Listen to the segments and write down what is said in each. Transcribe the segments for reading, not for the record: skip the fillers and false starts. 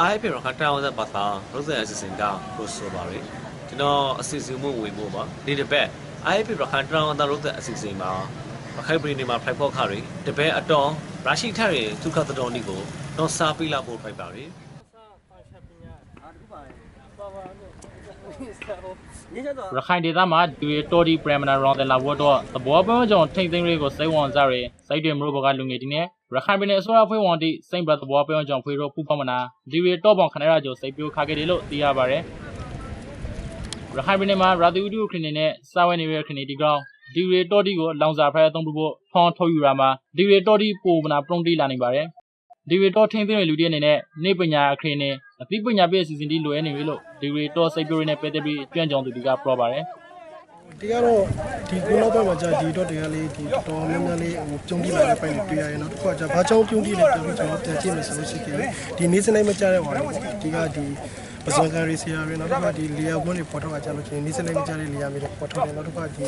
IFP ရခိုင်တောင်သက်ပါသာရုပ်စံအစီအစဉ်ကကိုဆိုပါရယ်ကျွန်တော်အစီအစဉ်မှုဝင်ဖို့ပါဒီတစ်ပတ် IFP ရခိုင်တောင်သက်ရုပ်စံအစီအစဉ်မှာရခိုင်ပြည်နယ်မှာဖိုက်ဖောက်ခါတွေတပည့်အတော်ရရှိထရသူခတ်တော်နီကိုတော့စားပြလာဖို့ဖိုက်ပါရယ်ရခိုင်ဒေသမှာဒီတိုဒီပရမနာရောင်းတဲ့လာဝတ်တော့သဘောပေါင်းကြောင့်ထိမ့်သိမ်းလေးကိုစိတ်ဝင်စားရယ်စိုက်တွေမျိုးဘောကလူငယ်ဒီနဲ့ရခိုင်ပြည်နယ်အစိုးရဖွဲ့ဝင်သည့်စိန့်ဘသဘောပေါင်းကြောင့်ဖွေတော့ပူပေါမနာဒီရီတော့ပေါင်ခဏရကျော်စိတ်ပြိုခါခဲ့တယ်လို့သိရပါတယ်ရခိုင်ပြည်နယ်မှာရာသီဥတုခင်းနဲ့စာဝဲနေတဲ့ခင်းဒီကောင်ဒီရီတော့ဒီကိုလောင်စာဖဲအသုံးပြုဖို့ဖောင်းထုတ်ယူရမှာဒီရီတော့ဒီပိုမနာပရုံးတီလာနေပါတယ်ဒီရီတော့ထိမ့်သိမ်းတဲ့လူတွေအနေနဲ့နေပညာအခင်းနဲ့အသိပညာပြည့်စီစဉ်တီလိုရနေပြီလို့ဒီရီတော့စိတ်ပြိုရင်းနဲ့ပဲတဲ့ပြီးကြွန့်ကြောင်သူတွေကပြောပါတယ်ဒီကတော့ဒီကုနောက်ပိုင်းမှာကြာဒီတော့တွေကလေးဒီတော်များများလေးဟိုပြုံးပြလာတဲ့ပိုင်းတွေတွေ့ရရင်တော့တစ်ခါကြာဘာကြောင့်ပြုံးပြလဲပြောပြီးကျွန်တော်ပြန်ကြည့်မယ်ဆိုလို့ရှိရင်ဒီနေ့စနေမကြတဲ့ဟောဒီကဒီပဇွန်ကန်ရီဆီယာတွေနောက်တစ်ခါဒီလေယာကွန်းတွေပေါ်ထုတ်ကြလို့ရှိရင်နေ့စနေမကြတဲ့လေယာမျိုးတွေပေါ်ထုတ်တယ်နောက်တစ်ခါဒ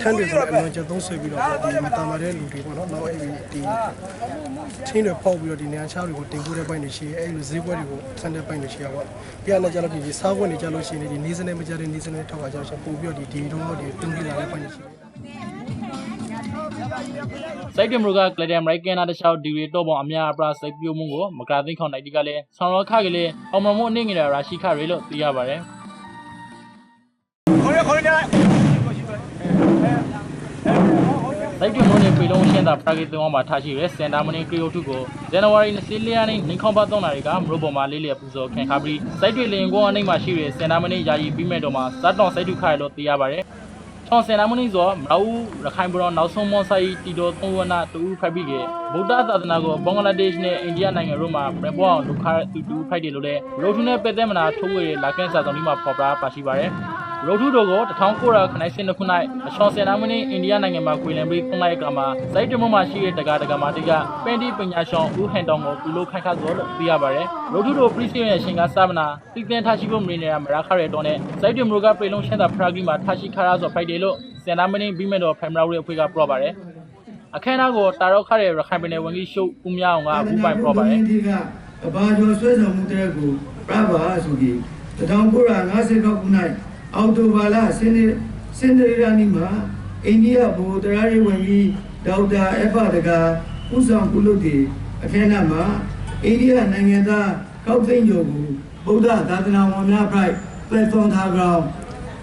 ီထန်းတွေဆိုအလွန်ကျသုံးဆွဲပြီးတော့ဒီမတာမာတဲ့လူတွေပေါ့နော်နောက်အဲဒီချင်းတွေပေါက်ပြီးတော့ဒီနေရာချောင်းတွေကိုတင်ပို့တဲ့ပိုင်းတွေရှိရဲအဲဒီလိုဈေးပွဲတွေကိုဆန်တဲ့ပိုင်းတွေရှိရပါပြန်လည်းကြလို့ဒီစားပွဲတွေကြလို့ရှိရင်ဒီနေ့စနေမကြတဲ့နေ့စနေထောက်ကြလို့ရှိရင်ပို့ပြီးတော့ဒီတော့ဒီတွန်းပြလာတဲ့ပိုင်းတွေရှိတယ်စိုက်တယ်မလို့ကကလဒမ်ရိုက်ကန်နာတခြားဒီရီတော့ပေါင်အများအပြားစိတ်ပြိုးမှုကိုမကသိန်းခေါင်နိုင်ဒီကလည်းဆောင်ရောခကလေးအောင်မမို့အနေငယ်ရာရှိခရဲလို့သိရပါတယ်စိုက်တယ်မလို့နေပြည်လုံးရှင်းတာပရာဂီတုံးမှာထားရှိရဲစင်တာမနီကရီယိုထုကိုဇန်နဝါရီ24ရက်နေ့နေခေါပတ်3နာရီကမလို့ပေါ်မှာလေးလျက်ပူဇော်ခင်ခါပြီးစိုက်တယ်လင်ကွန်အနှိမ့်မှာရှိရဲစင်တာမနီယာယီပြီးမဲ့တော့မှာစတ်တော်စိုက်ထုခရဲလို့သိရပါတယ်ချောင်းစင်နာမနီဆိုမအူရခိုင်ဘရောနောက်ဆုံးမွန်ဆိုင်တီတော်သုံးဝနာတူဖိုက်ပြီးကဗုဒ္ဓသာသနာကိုဘင်္ဂလားဒေ့ရှ်နဲ့အိန္ဒိယနိုင်ငံတို့မှာပြန်ပေါ်အောင်ဒုက္ခတူဖိုက်တယ်လို့လည်းရိုထုနဲ့ပဲတဲ့မနာထိုးဝေလာကန့်စာတော်ဒီမှာဖော်ပြပါရှိပါတယ်ရိုထုတို့ကို1900ခနိုင်စင်ခုနိုင်အချောင်းစင်နာမနီအိန္ဒိယနိုင်ငံမှာကွေလန်ပြီးသုံးလိုက်ကမှာစိုက်တမမှာရှိတဲ့တကာမာတိကပန်တီပညာရှင်ဦးဟန်တောင်ကိုပြုလို့ခိုင်ခါစောလို့သိရပါတယ်ရိုထုတို့ပရိစီရဲ့ရှင်ကစာမနာတိတင်ထားရှိဖို့မနေရမရာခရဲတော်နဲ့စိုက်တမကပြေလုံးရှင်းတာဖရာဂီမှာထားရှိခါရဆိုဖိုက်တယ်လို့စင်နာမင်းပြီးမဲ့တော့ဖမ်ရာရီအဖွဲ့ကပြောပါတယ်အခမ်းအနားကိုတာရောက်ခရဲရခိုင်ပြည်နယ်ဝန်ကြီးရှုပ်ဦးမြအောင်ကဘူးပိုင်ပြောပါတယ်ဒီကအဘာကျော်ဆွဲဆောင်မှုတဲ့ကိုပြပါဆိုပြီး1950ခုနှစ်အောက်တိုဘာလစင်ရနီမှာအိန္ဒိယဗိုလ်တရားရေးဝန်ကြီးဒေါက်တာအဖတကဦးဆောင်ပြုလုပ်တဲ့အခမ်းအနားမှာအိန္ဒိယနိုင်ငံသားကောက်သိန်းကျော်ကိုဗုဒ္ဓသာသနာဝန်များဖိုက်platformထားကြောင်း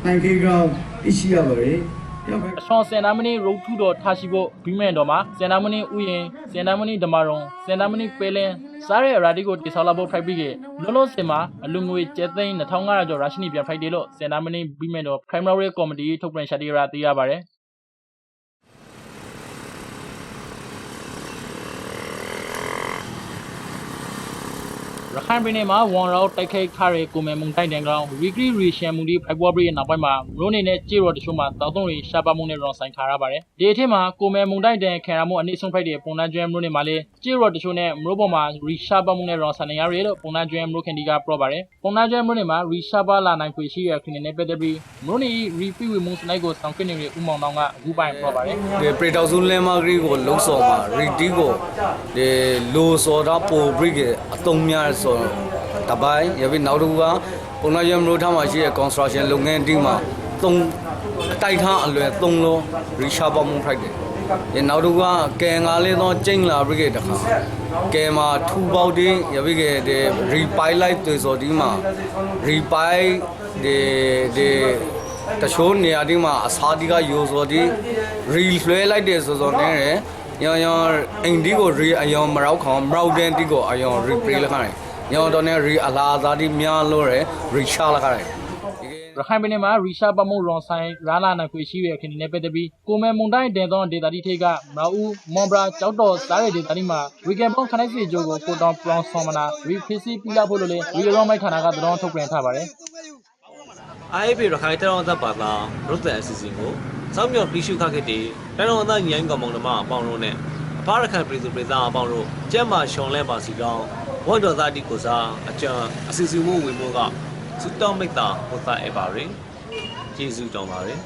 နိုင်ငံကောင်သိရှိရပါတယ်အချောင်းစင်နာမနီရိုထုတော်ထားရှိဖို့ပြီးမဲ့တော့မှာစင်နာမနီဥယျင်စင်နာမနီဓမ္မရုံစင်နာမနီပဲလင်းစားရဲရာဒီကိုတိဆောက်လာဖို့ဖိုက်ပြီးကလောလောဆယ်မှာအလူငွေကျဲသိန်း2500ကျော်ရရှိနေပြန်ဖိုက်တယ်လို့စင်နာမနီပြီးမဲ့တော့ primary committee ထုတ်ပြန်ချက်တွေရာသိရပါတယ်ရခိုင်ပြည်နယ်မှာဝန်ရောတိုက်ခိုက်ခရဲကိုမဲမုန်တိုင်းတန်ကောင်ရီဂရီရီရှန်မူဒီဖိုက်ဘော့ဘရီရဲ့နောက်ပိုင်းမှာရိုးနေနဲ့ကြေရော်တချို့မှာတောက်သုံးတွေရှားပါမှုနဲ့ရောဆိုင်ခါရပါတယ်ဒီအထက်မှာကိုမဲမုန်တိုင်းတန်ခံရမှုအနည်းဆုံးဖိုက်တဲ့ပုံနှကျွဲမျိုးတွေမှာလည်းကြေရော်တချို့နဲ့မျိုးပေါ်မှာရီရှားပါမှုနဲ့ရောဆိုင်နေရလို့ပုံနှကျွဲမျိုးခင်ဒီကပြောပါတယ်ပုံနှကျွဲမျိုးတွေမှာရီရှားပါလာနိုင်ဖွေရှိရခင်းနဲ့ပတ်သက်ပြီးမျိုးနေရီပီဝီမှုစနိုက်ကိုဆောင်ခင်းနေတဲ့ဥမောင်တောင်ကအခုပိုင်ပြောပါတယ်ဒီပရီတောက်စုလင်းမာဂရီကိုလုံးစော်မှာရီတီကိုဒီလိုစော်တာပိုဘရီကအတုံးများဆိုတပိုင်းရပြီနောက်တစ်ခုကပုံနာရမလို့ထားမှာရှိတဲ့ construction လုပ်ငန်းတီးမှာတိုက်ထားအလွယ်3လုံး reshape ပေါင်းဖိုက်တယ်။ဒီနောက်တစ်ခုကကဲငါလေးတော့ကျိန်းလာပြီတခါကဲမှာထူပေါက်တင်းရပြီကတဲ့ repilite တွေဆိုဒီမှာ repile ဒီတချို့နေရာဒီမှာအစားဒီကယူဆိုဒီ reel လွှဲလိုက်တယ်ဆိုနေတယ်။ရောအိန္ဒိကို re အယောင်မရောက်ခေါမရောက်တဲ့တီကိုအယောင် replay လောက်ခိုင်းညောင်တော်နဲ့ရီအလာသာဒီများလို့ရရီရှာလာခိုင်းရခိုင်ပြည်နယ်မှာရီရှာပမှုရွန်ဆိုင်ရာလာနိုင်ခွေရှိရခင်းနေပတ်သက်ပြီးကိုမဲမွန်တိုင်းတင်သောဒေတာတီထိကမအူမွန်ဘရာကြောက်တော်စားတဲ့ဒေတာတီမှာဝီကင်ပေါင်းခနိုင်စီဂျိုကိုကိုတောင်ပလောင်ဆောမနာရီဖီစီပြလာဖို့လို့လေဝီရောမိုက်ဌာနကသတော်ထုတ်ပြန်ထားပါတယ် IFP ရခိုင်တောင်သက်ပါသာရုပ်စံအစီအစဉ်ကိုစောင့်မျှော်ပြီးရှုခခဲ့တဲ့တန်တော်သားညိုင်းကောင်မောင်နှမအပေါင်းတို့နဲ့အဖရခိုင်ပြည်သူပြည်သားအပေါင်းတို့ကျက်မာရှောင်းလဲပါစီကောင်းဝတ်တော်သားဒီကိုစားအကျံအစီအစဉ်မှုဝင်မှုကစတောင်းမိတ်တာဟောတာအပါရယ်ကျေးဇူးတောင်းပါရယ်